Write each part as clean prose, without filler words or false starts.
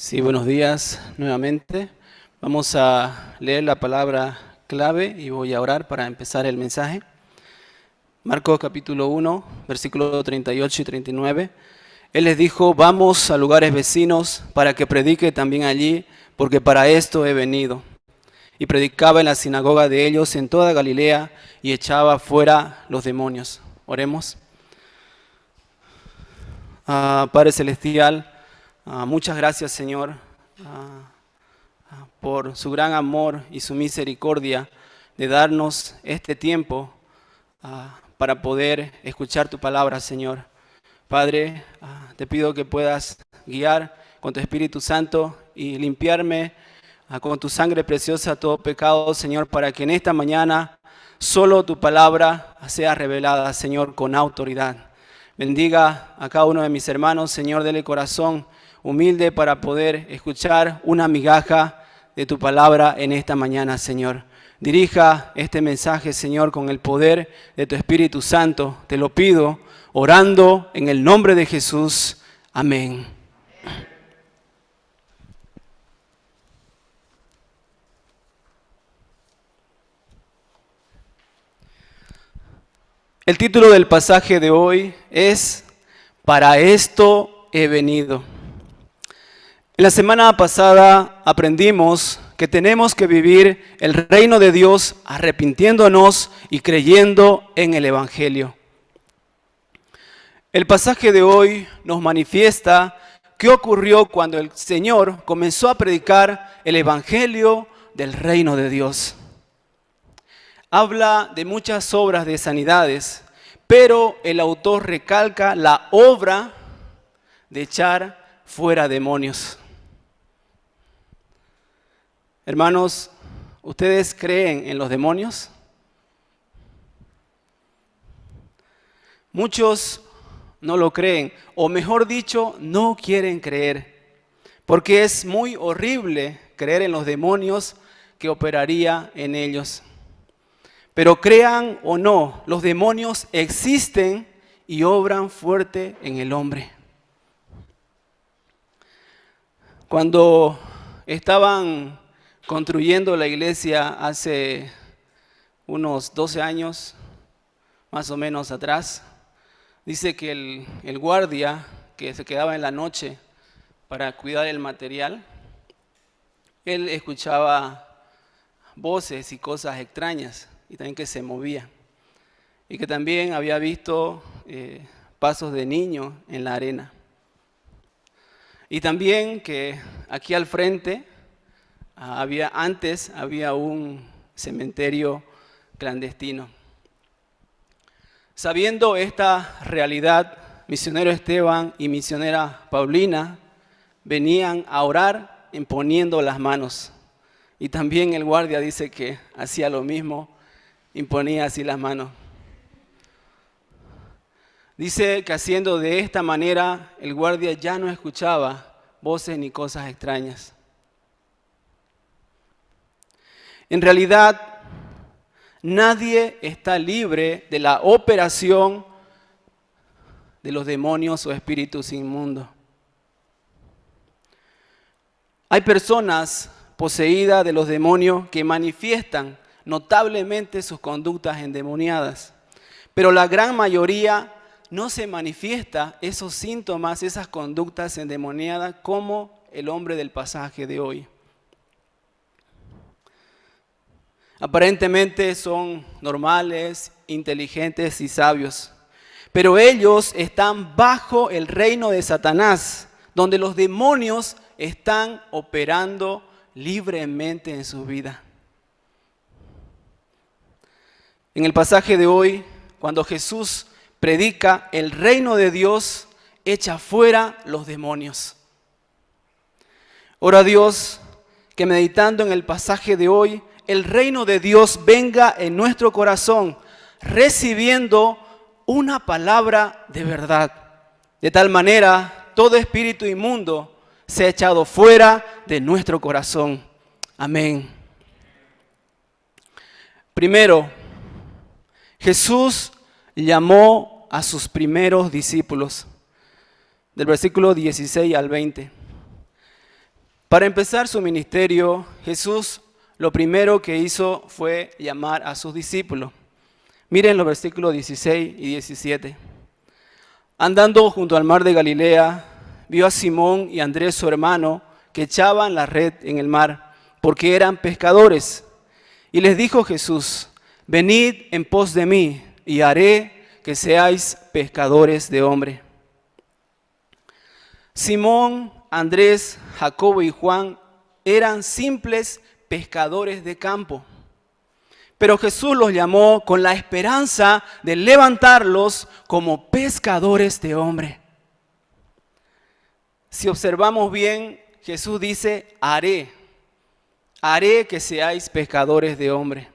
Sí, buenos días nuevamente. Vamos a leer la palabra clave y voy a orar para empezar el mensaje. Marcos capítulo 1, versículos 38 y 39. Él les dijo: vamos a lugares vecinos para que predique también allí, porque para esto he venido. Y predicaba en la sinagoga de ellos en toda Galilea y echaba fuera los demonios. Oremos. Padre Celestial, muchas gracias, Señor, por su gran amor y su misericordia de darnos este tiempo para poder escuchar tu palabra, Señor. Padre, te pido que puedas guiar con tu Espíritu Santo y limpiarme con tu sangre preciosa todo pecado, Señor, para que en esta mañana solo tu palabra sea revelada, Señor, con autoridad. Bendiga a cada uno de mis hermanos, Señor, dele corazón humilde para poder escuchar una migaja de tu palabra en esta mañana, Señor. Dirija este mensaje, Señor, con el poder de tu Espíritu Santo. Te lo pido, orando en el nombre de Jesús. Amén. El título del pasaje de hoy es "Para esto he venido". En la semana pasada aprendimos que tenemos que vivir el reino de Dios arrepintiéndonos y creyendo en el Evangelio. El pasaje de hoy nos manifiesta qué ocurrió cuando el Señor comenzó a predicar el Evangelio del reino de Dios. Habla de muchas obras de sanidades, pero el autor recalca la obra de echar fuera demonios. Hermanos, ¿ustedes creen en los demonios? Muchos no lo creen, o mejor dicho, no quieren creer, porque es muy horrible creer en los demonios que operaría en ellos. Pero crean o no, los demonios existen y obran fuerte en el hombre. Cuando estaban construyendo la iglesia hace unos 12 años, más o menos atrás, dice que el guardia que se quedaba en la noche para cuidar el material, él escuchaba voces y cosas extrañas y también que se movía. Y que también había visto pasos de niños en la arena. Y también que aquí al frente antes había un cementerio clandestino. Sabiendo esta realidad, misionero Esteban y misionera Paulina venían a orar imponiendo las manos. Y también el guardia dice que hacía lo mismo, imponía así las manos. Dice que haciendo de esta manera, el guardia ya no escuchaba voces ni cosas extrañas. En realidad, nadie está libre de la operación de los demonios o espíritus inmundos. Hay personas poseídas de los demonios que manifiestan notablemente sus conductas endemoniadas, pero la gran mayoría no se manifiesta esos síntomas, esas conductas endemoniadas como el hombre del pasaje de hoy. Aparentemente son normales, inteligentes y sabios, pero ellos están bajo el reino de Satanás, donde los demonios están operando libremente en su vida. En el pasaje de hoy, cuando Jesús predica el reino de Dios, echa fuera los demonios. Ora a Dios que meditando en el pasaje de hoy, el reino de Dios venga en nuestro corazón, recibiendo una palabra de verdad. De tal manera, todo espíritu inmundo sea echado fuera de nuestro corazón. Amén. Primero, Jesús llamó a sus primeros discípulos, del versículo 16 al 20. Para empezar su ministerio, Jesús lo primero que hizo fue llamar a sus discípulos. Miren los versículos 16 y 17. Andando junto al mar de Galilea, vio a Simón y Andrés su hermano que echaban la red en el mar, porque eran pescadores. Y les dijo Jesús: venid en pos de mí, y haré que seáis pescadores de hombre. Simón, Andrés, Jacobo y Juan eran simples pescadores de campo. Pero Jesús los llamó con la esperanza de levantarlos como pescadores de hombre. Si observamos bien, Jesús dice: haré que seáis pescadores de hombre.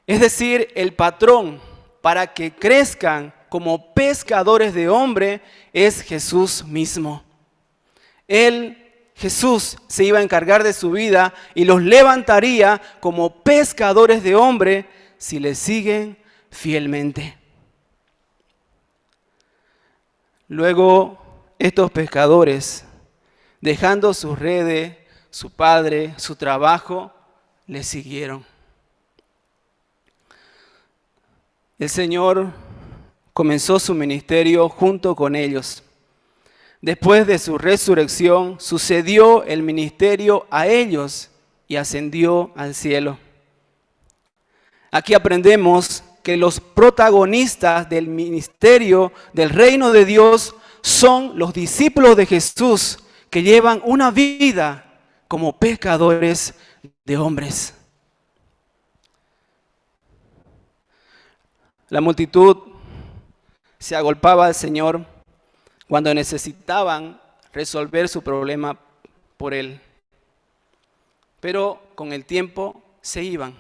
Es decir, el patrón para que crezcan como pescadores de hombre es Jesús mismo. Jesús se iba a encargar de su vida y los levantaría como pescadores de hombre si le siguen fielmente. Luego, estos pescadores, dejando sus redes, su padre, su trabajo, le siguieron. El Señor comenzó su ministerio junto con ellos. Después de su resurrección, sucedió el ministerio a ellos y ascendió al cielo. Aquí aprendemos que los protagonistas del ministerio del reino de Dios son los discípulos de Jesús que llevan una vida como pescadores de hombres. La multitud se agolpaba al Señor cuando necesitaban resolver su problema por Él. Pero con el tiempo se iban.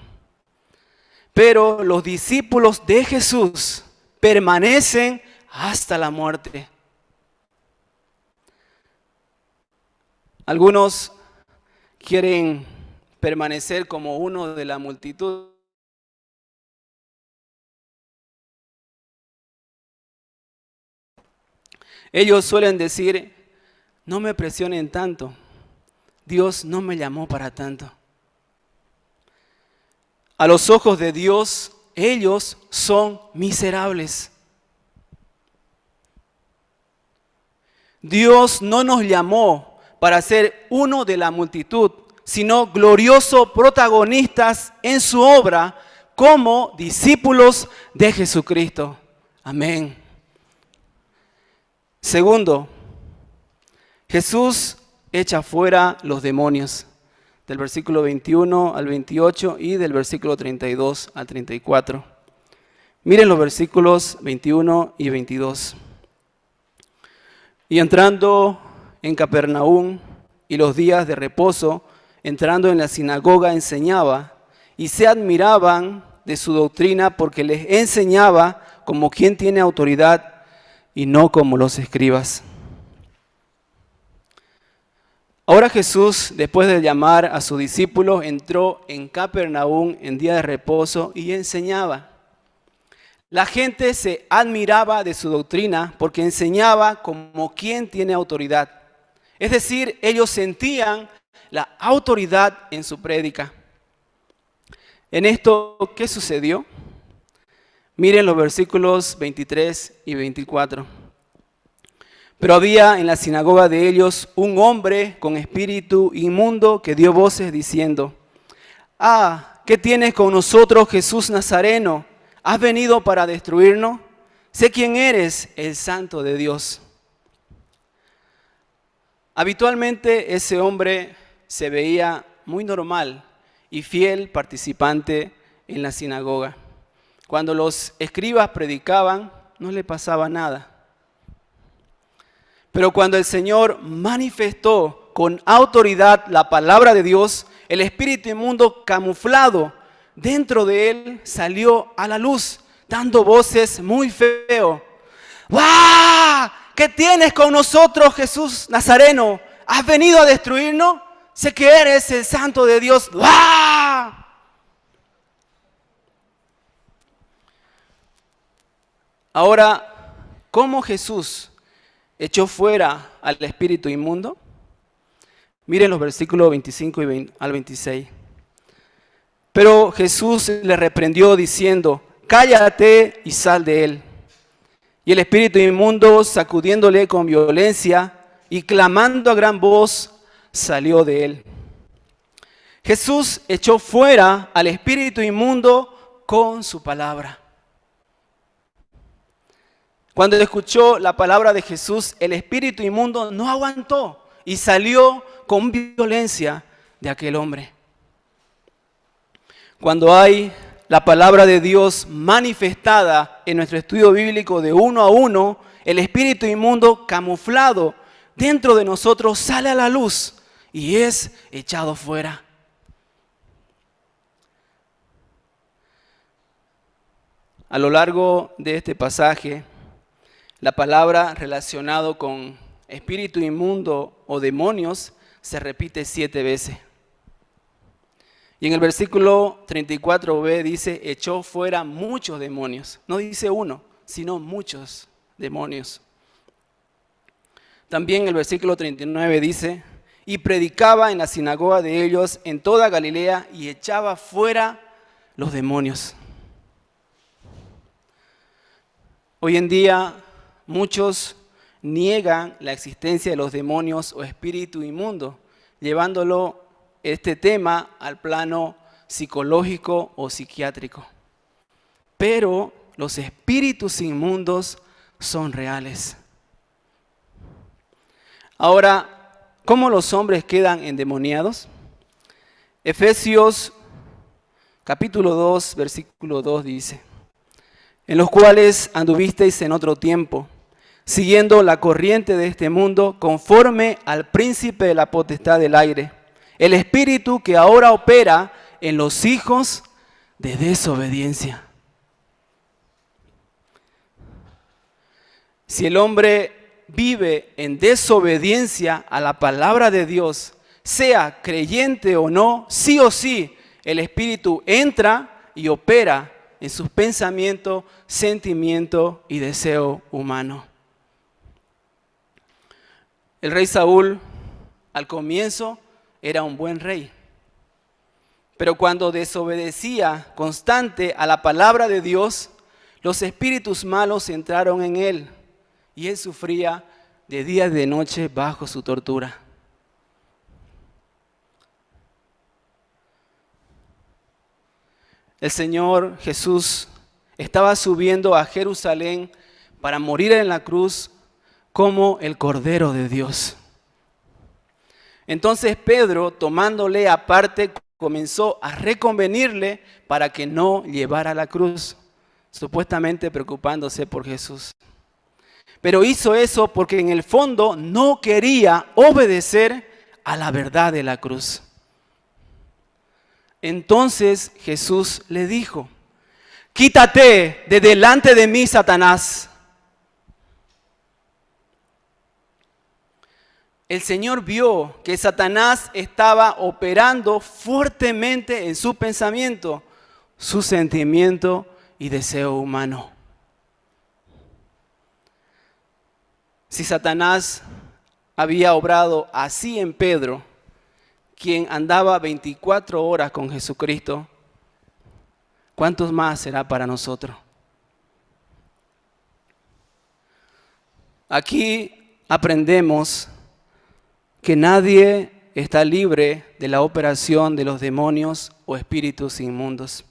Pero los discípulos de Jesús permanecen hasta la muerte. Algunos quieren permanecer como uno de la multitud. Ellos suelen decir: no me presionen tanto, Dios no me llamó para tanto. A los ojos de Dios, ellos son miserables. Dios no nos llamó para ser uno de la multitud, sino gloriosos protagonistas en su obra como discípulos de Jesucristo. Amén. Segundo, Jesús echa fuera los demonios, del versículo 21 al 28 y del versículo 32 al 34. Miren los versículos 21 y 22. Y entrando en Capernaum y los días de reposo, entrando en la sinagoga enseñaba, y se admiraban de su doctrina porque les enseñaba como quien tiene autoridad y no como los escribas. Ahora Jesús, después de llamar a sus discípulos, entró en Capernaum en día de reposo y enseñaba. La gente se admiraba de su doctrina porque enseñaba como quien tiene autoridad. Es decir, ellos sentían la autoridad en su prédica. En esto, ¿qué sucedió? Miren los versículos 23 y 24. Pero había en la sinagoga de ellos un hombre con espíritu inmundo que dio voces diciendo: ¿qué tienes con nosotros, Jesús Nazareno? ¿Has venido para destruirnos? Sé quién eres, el Santo de Dios. Habitualmente ese hombre se veía muy normal y fiel participante en la sinagoga. Cuando los escribas predicaban, no le pasaba nada. Pero cuando el Señor manifestó con autoridad la palabra de Dios, el espíritu inmundo camuflado dentro de él salió a la luz, dando voces muy feo. ¡Guau! ¿Qué tienes con nosotros, Jesús Nazareno? ¿Has venido a destruirnos? Sé que eres el Santo de Dios. ¡Guau! Ahora, ¿cómo Jesús echó fuera al espíritu inmundo? Miren los versículos 25 al 26. Pero Jesús le reprendió diciendo: cállate y sal de él. Y el espíritu inmundo, sacudiéndole con violencia y clamando a gran voz, salió de él. Jesús echó fuera al espíritu inmundo con su palabra. Cuando escuchó la palabra de Jesús, el espíritu inmundo no aguantó y salió con violencia de aquel hombre. Cuando hay la palabra de Dios manifestada en nuestro estudio bíblico de uno a uno, el espíritu inmundo camuflado dentro de nosotros sale a la luz y es echado fuera. A lo largo de este pasaje, la palabra relacionado con espíritu inmundo o demonios se repite 7 veces. Y en el versículo 34b dice: echó fuera muchos demonios. No dice uno, sino muchos demonios. También el versículo 39 dice: y predicaba en la sinagoga de ellos en toda Galilea y echaba fuera los demonios. Hoy en día muchos niegan la existencia de los demonios o espíritu inmundo, llevándolo este tema al plano psicológico o psiquiátrico. Pero los espíritus inmundos son reales. Ahora, ¿cómo los hombres quedan endemoniados? Efesios capítulo 2, versículo 2 dice: en los cuales anduvisteis en otro tiempo, siguiendo la corriente de este mundo, conforme al príncipe de la potestad del aire, el espíritu que ahora opera en los hijos de desobediencia. Si el hombre vive en desobediencia a la palabra de Dios, sea creyente o no, sí o sí, el espíritu entra y opera en sus pensamientos, sentimientos y deseo humano. El rey Saúl, al comienzo, era un buen rey. Pero cuando desobedecía constante a la palabra de Dios, los espíritus malos entraron en él y él sufría de día y de noche bajo su tortura. El Señor Jesús estaba subiendo a Jerusalén para morir en la cruz como el Cordero de Dios. Entonces Pedro, tomándole aparte, comenzó a reconvenirle para que no llevara la cruz, supuestamente preocupándose por Jesús. Pero hizo eso porque en el fondo no quería obedecer a la verdad de la cruz. Entonces Jesús le dijo: quítate de delante de mí, Satanás. El Señor vio que Satanás estaba operando fuertemente en su pensamiento, su sentimiento y deseo humano. Si Satanás había obrado así en Pedro, quien andaba 24 horas con Jesucristo, ¿cuántos más será para nosotros? Aquí aprendemos que nadie está libre de la operación de los demonios o espíritus inmundos.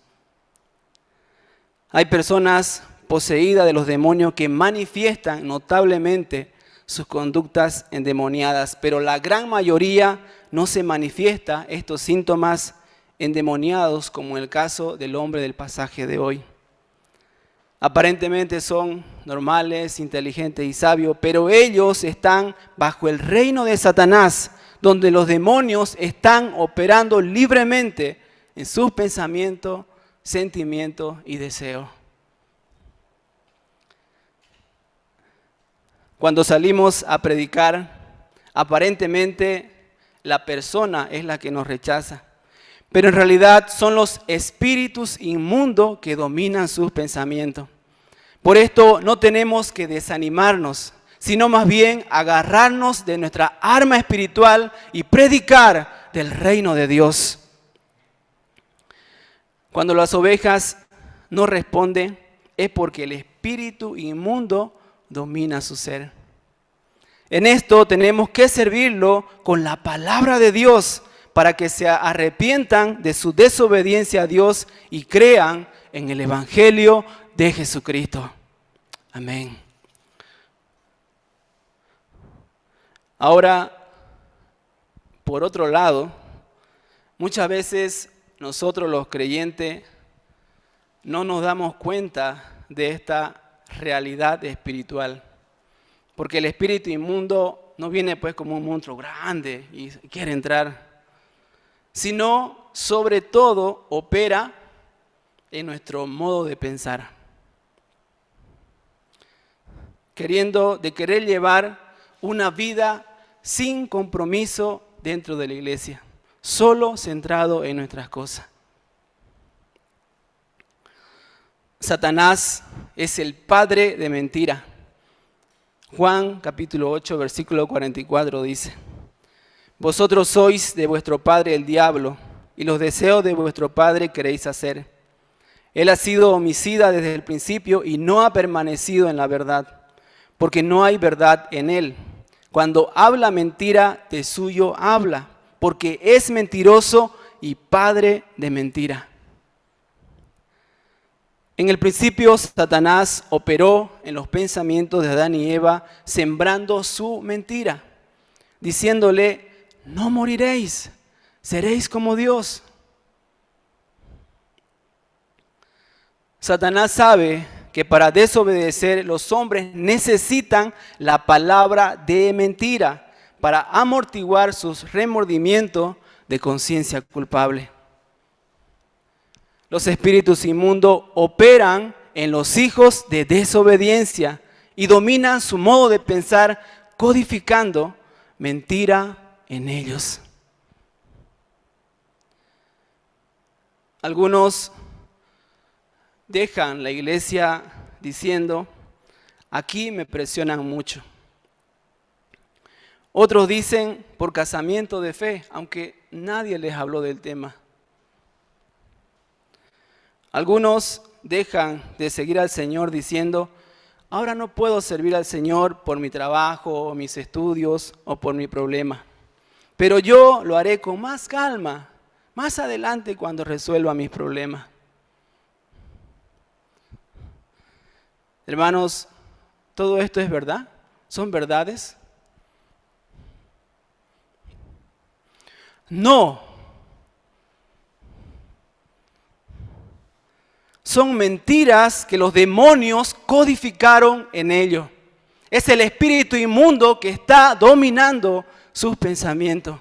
Hay personas poseídas de los demonios que manifiestan notablemente sus conductas endemoniadas, pero la gran mayoría no se manifiesta estos síntomas endemoniados, como en el caso del hombre del pasaje de hoy. Aparentemente son normales, inteligentes y sabios, pero ellos están bajo el reino de Satanás, donde los demonios están operando libremente en sus pensamientos, sentimientos y deseos. Cuando salimos a predicar, aparentemente la persona es la que nos rechaza, pero en realidad son los espíritus inmundos que dominan sus pensamientos. Por esto no tenemos que desanimarnos, sino más bien agarrarnos de nuestra arma espiritual y predicar del reino de Dios. Cuando las ovejas no responden, es porque el espíritu inmundo domina su ser. En esto tenemos que servirlo con la palabra de Dios para que se arrepientan de su desobediencia a Dios y crean en el evangelio de Jesucristo. Amén. Ahora, por otro lado, muchas veces nosotros los creyentes no nos damos cuenta de esta realidad espiritual. Porque el espíritu inmundo no viene pues como un monstruo grande y quiere entrar, sino sobre todo opera en nuestro modo de pensar. Querer llevar una vida sin compromiso dentro de la iglesia, solo centrado en nuestras cosas. Satanás es el padre de mentira. Juan capítulo 8, versículo 44 dice: Vosotros sois de vuestro padre el diablo, y los deseos de vuestro padre queréis hacer. Él ha sido homicida desde el principio y no ha permanecido en la verdad, porque no hay verdad en él. Cuando habla mentira, de suyo habla, porque es mentiroso y padre de mentira. En el principio, Satanás operó en los pensamientos de Adán y Eva, sembrando su mentira, diciéndole: no moriréis, seréis como Dios. Satanás sabe que para desobedecer los hombres necesitan la palabra de mentira para amortiguar sus remordimientos de conciencia culpable. Los espíritus inmundos operan en los hijos de desobediencia y dominan su modo de pensar, codificando mentira en ellos. Algunos dejan la iglesia diciendo: aquí me presionan mucho. Otros dicen: por casamiento de fe, aunque nadie les habló del tema. Algunos dejan de seguir al Señor diciendo: ahora no puedo servir al Señor por mi trabajo, o mis estudios o por mi problema. Pero yo lo haré con más calma, más adelante cuando resuelva mis problemas. Hermanos, ¿todo esto es verdad? ¿Son verdades? No. Son mentiras que los demonios codificaron en ellos. Es el espíritu inmundo que está dominando sus pensamientos.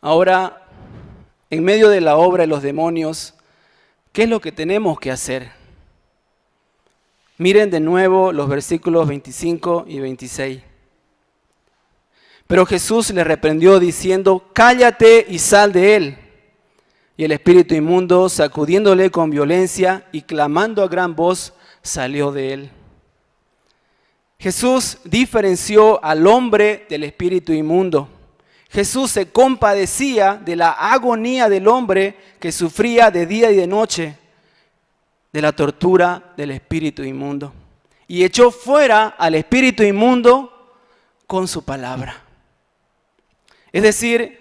Ahora, en medio de la obra de los demonios, ¿qué es lo que tenemos que hacer? Miren de nuevo los versículos 25 y 26. Pero Jesús le reprendió diciendo: cállate y sal de él. Y el espíritu inmundo, sacudiéndole con violencia y clamando a gran voz, salió de él. Jesús diferenció al hombre del espíritu inmundo. Jesús se compadecía de la agonía del hombre que sufría de día y de noche, de la tortura del espíritu inmundo. Y echó fuera al espíritu inmundo con su palabra. Es decir,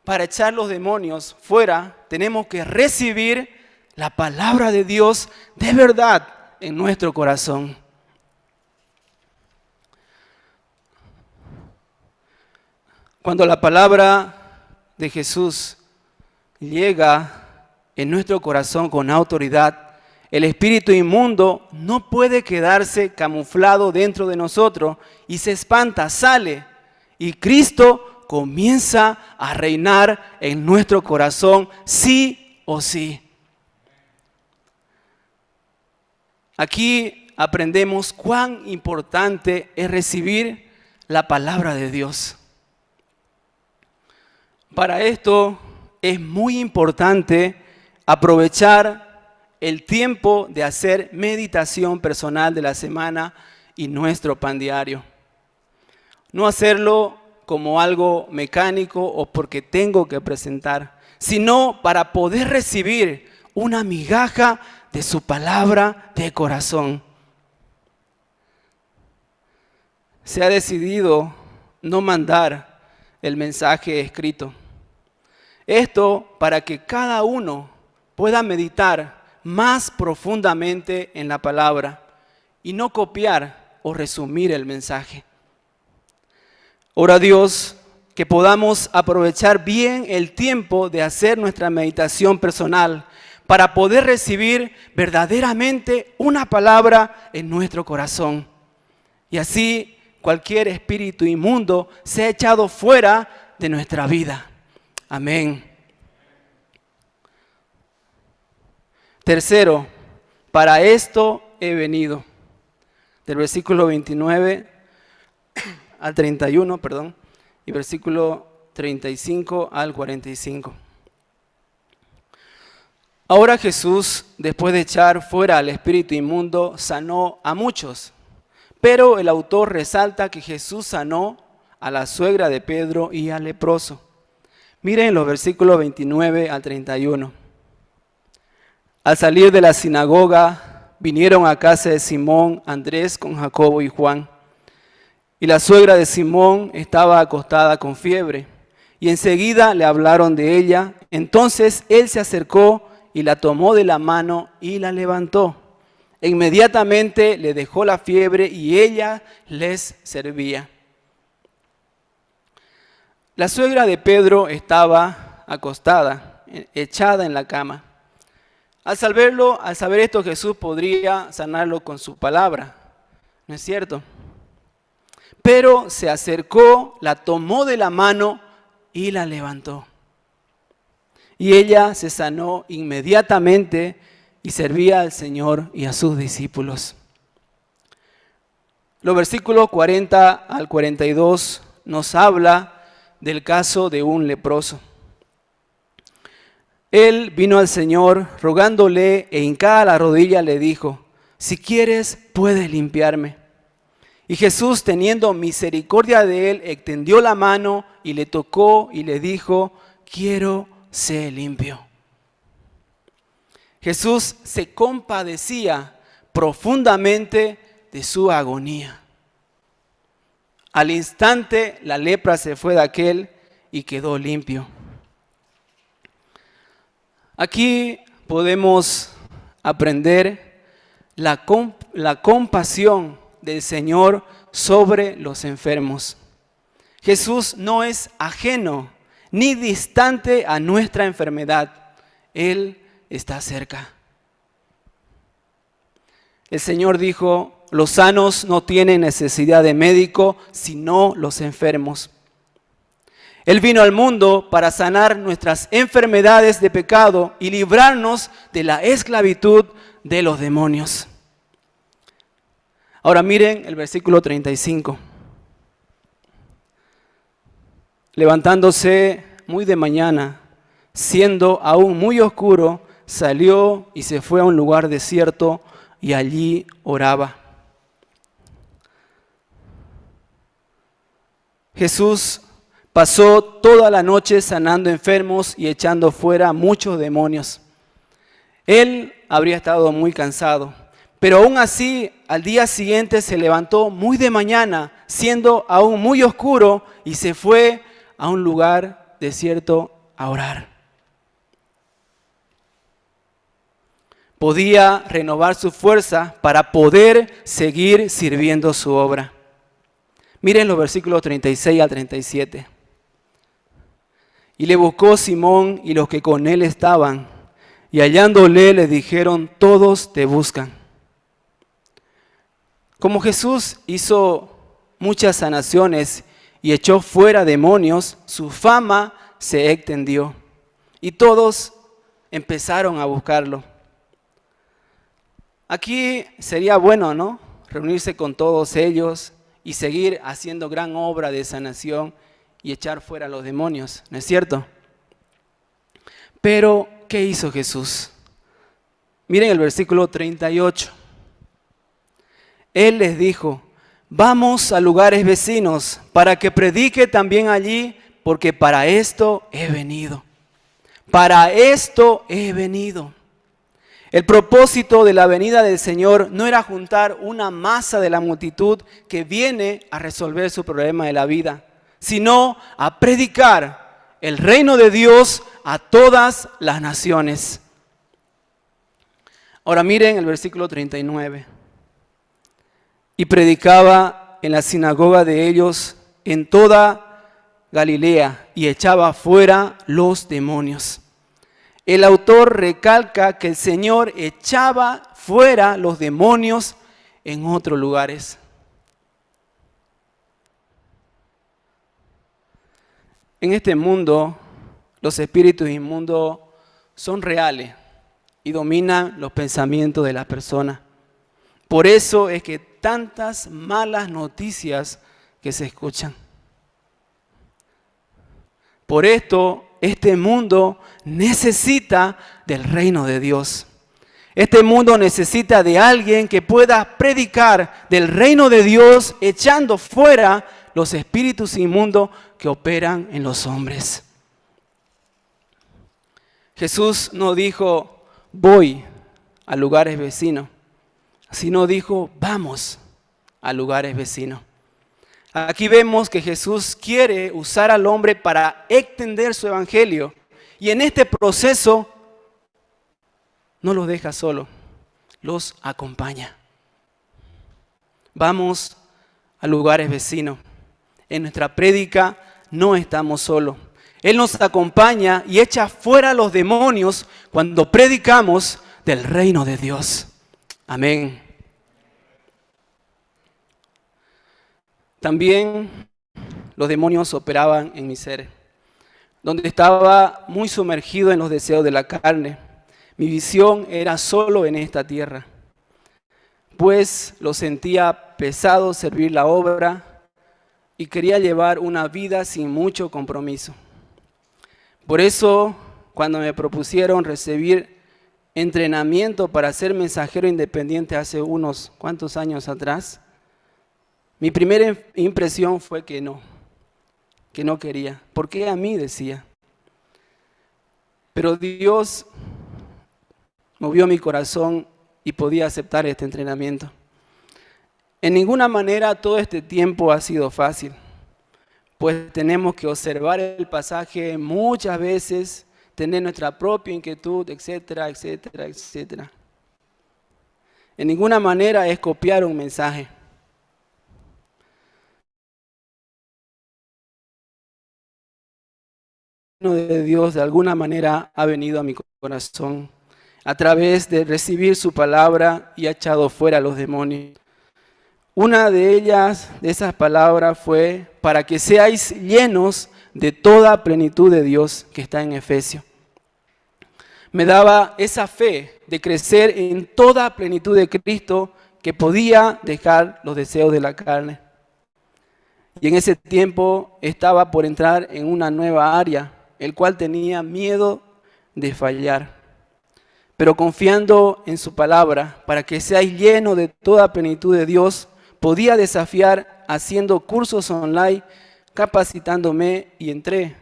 para echar los demonios fuera, tenemos que recibir la palabra de Dios de verdad en nuestro corazón. Cuando la palabra de Jesús llega en nuestro corazón con autoridad, el espíritu inmundo no puede quedarse camuflado dentro de nosotros y se espanta, sale, y Cristo comienza a reinar en nuestro corazón sí o sí. Aquí aprendemos cuán importante es recibir la palabra de Dios. Para esto es muy importante aprovechar el tiempo de hacer meditación personal de la semana y nuestro pan diario. No hacerlo como algo mecánico o porque tengo que presentar, sino para poder recibir una migaja de su palabra de corazón. Se ha decidido no mandar el mensaje escrito. Esto para que cada uno pueda meditar más profundamente en la palabra y no copiar o resumir el mensaje. Ora a Dios que podamos aprovechar bien el tiempo de hacer nuestra meditación personal para poder recibir verdaderamente una palabra en nuestro corazón. Y así cualquier espíritu inmundo sea echado fuera de nuestra vida. Amén. Tercero, para esto he venido. Del versículo 29 al 31, y versículo 35 al 45. Ahora Jesús, después de echar fuera al espíritu inmundo, sanó a muchos. Pero el autor resalta que Jesús sanó a la suegra de Pedro y al leproso. Miren los versículos 29 al 31. Al salir de la sinagoga, vinieron a casa de Simón, Andrés con Jacobo y Juan. Y la suegra de Simón estaba acostada con fiebre. Y enseguida le hablaron de ella. Entonces él se acercó y la tomó de la mano y la levantó. E inmediatamente le dejó la fiebre y ella les servía. La suegra de Pedro estaba acostada, echada en la cama. Al saber esto, Jesús podría sanarlo con su palabra, ¿no es cierto? Pero se acercó, la tomó de la mano y la levantó. Y ella se sanó inmediatamente y servía al Señor y a sus discípulos. Los versículos 40 al 42 nos habla del caso de un leproso. Él vino al Señor rogándole e hincada la rodilla le dijo: si quieres, puedes limpiarme. Y Jesús, teniendo misericordia de él, extendió la mano y le tocó y le dijo: quiero ser limpio. Jesús se compadecía profundamente de su agonía. Al instante la lepra se fue de aquel y quedó limpio. Aquí podemos aprender la compasión del Señor sobre los enfermos. Jesús no es ajeno ni distante a nuestra enfermedad. Él está cerca. El Señor dijo: los sanos no tienen necesidad de médico, sino los enfermos. Él vino al mundo para sanar nuestras enfermedades de pecado y librarnos de la esclavitud de los demonios. Ahora miren el versículo 35. Levantándose muy de mañana, siendo aún muy oscuro, salió y se fue a un lugar desierto y allí oraba. Jesús pasó toda la noche sanando enfermos y echando fuera muchos demonios. Él habría estado muy cansado, pero aún así al día siguiente se levantó muy de mañana, siendo aún muy oscuro, y se fue a un lugar desierto a orar. Podía renovar su fuerza para poder seguir sirviendo su obra. Miren los versículos 36 al 37. Y le buscó Simón y los que con él estaban, y hallándole le dijeron: todos te buscan. Como Jesús hizo muchas sanaciones y echó fuera demonios, su fama se extendió y todos empezaron a buscarlo. Aquí sería bueno, ¿no?, reunirse con todos ellos y seguir haciendo gran obra de sanación y echar fuera a los demonios, ¿no es cierto? Pero, ¿qué hizo Jesús? Miren el versículo 38. Él les dijo: vamos a lugares vecinos para que predique también allí, porque para esto he venido. Para esto he venido. El propósito de la venida del Señor no era juntar una masa de la multitud que viene a resolver su problema de la vida, sino a predicar el reino de Dios a todas las naciones. Ahora miren el versículo 39. Y predicaba en la sinagoga de ellos en toda Galilea y echaba fuera los demonios. El autor recalca que el Señor echaba fuera los demonios en otros lugares. En este mundo, los espíritus inmundos son reales y dominan los pensamientos de las personas. Por eso es que tantas malas noticias que se escuchan. Por esto, este mundo necesita del reino de Dios. Este mundo necesita de alguien que pueda predicar del reino de Dios, echando fuera los espíritus inmundos que operan en los hombres. Jesús no dijo, voy a lugares vecinos, sino dijo, vamos a lugares vecinos. Aquí vemos que Jesús quiere usar al hombre para extender su evangelio. Y en este proceso no los deja solo, los acompaña. Vamos a lugares vecinos. En nuestra prédica no estamos solos. Él nos acompaña y echa fuera los demonios cuando predicamos del reino de Dios. Amén. También los demonios operaban en mi ser, donde estaba muy sumergido en los deseos de la carne. Mi visión era solo en esta tierra, pues lo sentía pesado servir la obra y quería llevar una vida sin mucho compromiso. Por eso, cuando me propusieron recibir entrenamiento para ser mensajero independiente hace unos cuantos años atrás, mi primera impresión fue que no quería. ¿Por qué a mí? Decía. Pero Dios movió mi corazón y podía aceptar este entrenamiento. En ninguna manera todo este tiempo ha sido fácil, pues tenemos que observar el pasaje muchas veces, tener nuestra propia inquietud, etcétera, etcétera, etcétera. En ninguna manera es copiar un mensaje. De Dios de alguna manera ha venido a mi corazón a través de recibir su palabra y ha echado fuera a los demonios. Una de esas palabras fue para que seáis llenos de toda plenitud de Dios que está en Efesios. Me daba esa fe de crecer en toda plenitud de Cristo que podía dejar los deseos de la carne. Y en ese tiempo estaba por entrar en una nueva área, el cual tenía miedo de fallar. Pero confiando en su palabra, para que seáis llenos de toda plenitud de Dios, podía desafiar haciendo cursos online, capacitándome y entré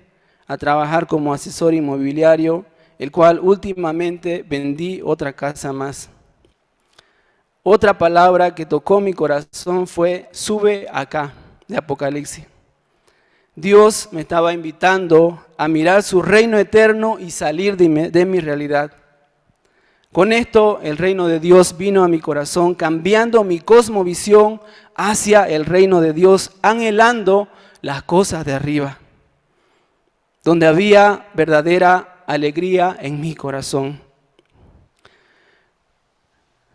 a trabajar como asesor inmobiliario, el cual últimamente vendí otra casa más. Otra palabra que tocó mi corazón fue sube acá, de Apocalipsis. Dios me estaba invitando a mirar su reino eterno y salir de mi realidad. Con esto, el reino de Dios vino a mi corazón, cambiando mi cosmovisión hacia el reino de Dios, anhelando las cosas de arriba, donde había verdadera alegría en mi corazón.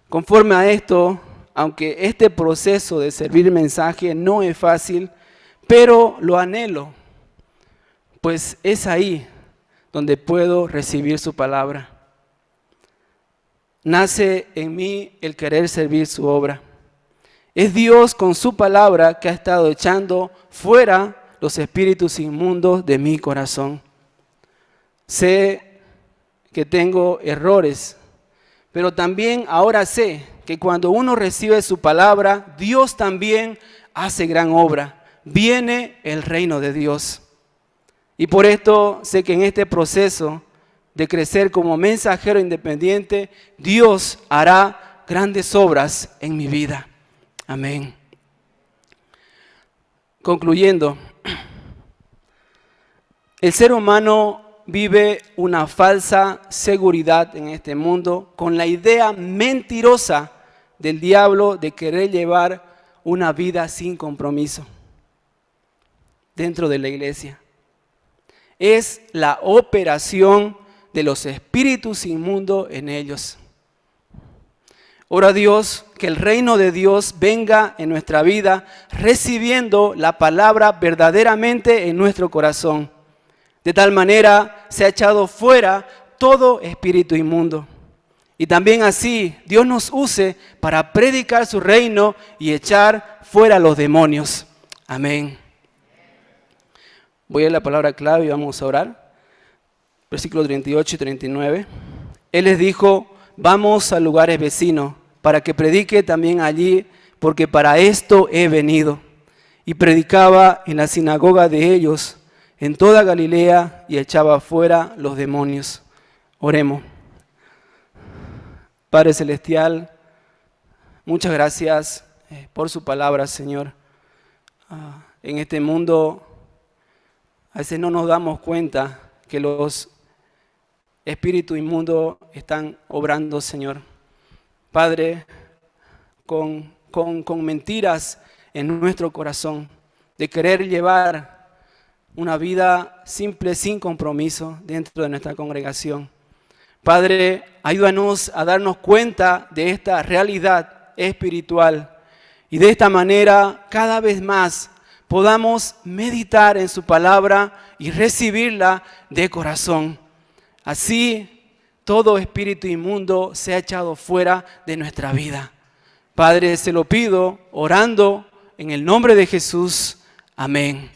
Conforme a esto, aunque este proceso de servir mensaje no es fácil, pero lo anhelo, pues es ahí donde puedo recibir su palabra. Nace en mí el querer servir su obra. Es Dios con su palabra que ha estado echando fuera los espíritus inmundos de mi corazón. Sé que tengo errores, pero también ahora sé que cuando uno recibe su palabra, Dios también hace gran obra. Viene el reino de Dios. Y por esto sé que en este proceso de crecer como mensajero independiente, Dios hará grandes obras en mi vida. Amén. Concluyendo, el ser humano vive una falsa seguridad en este mundo con la idea mentirosa del diablo de querer llevar una vida sin compromiso dentro de la iglesia. Es la operación de los espíritus inmundos en ellos. Ora a Dios que el reino de Dios venga en nuestra vida recibiendo la palabra verdaderamente en nuestro corazón. De tal manera se ha echado fuera todo espíritu inmundo. Y también así Dios nos use para predicar su reino y echar fuera los demonios. Amén. Voy a la palabra clave y vamos a orar. Versículos 38 y 39. Él les dijo: vamos a lugares vecinos para que predique también allí, porque para esto he venido. Y predicaba en la sinagoga de ellos en toda Galilea y echaba fuera los demonios. Oremos. Padre Celestial, muchas gracias por su palabra, Señor. En este mundo a veces no nos damos cuenta que los espíritus inmundos están obrando, Señor. Padre, con mentiras en nuestro corazón, de querer llevar una vida simple, sin compromiso dentro de nuestra congregación. Padre, ayúdanos a darnos cuenta de esta realidad espiritual y de esta manera cada vez más podamos meditar en su palabra y recibirla de corazón. Así todo espíritu inmundo sea echado fuera de nuestra vida. Padre, se lo pido orando en el nombre de Jesús. Amén.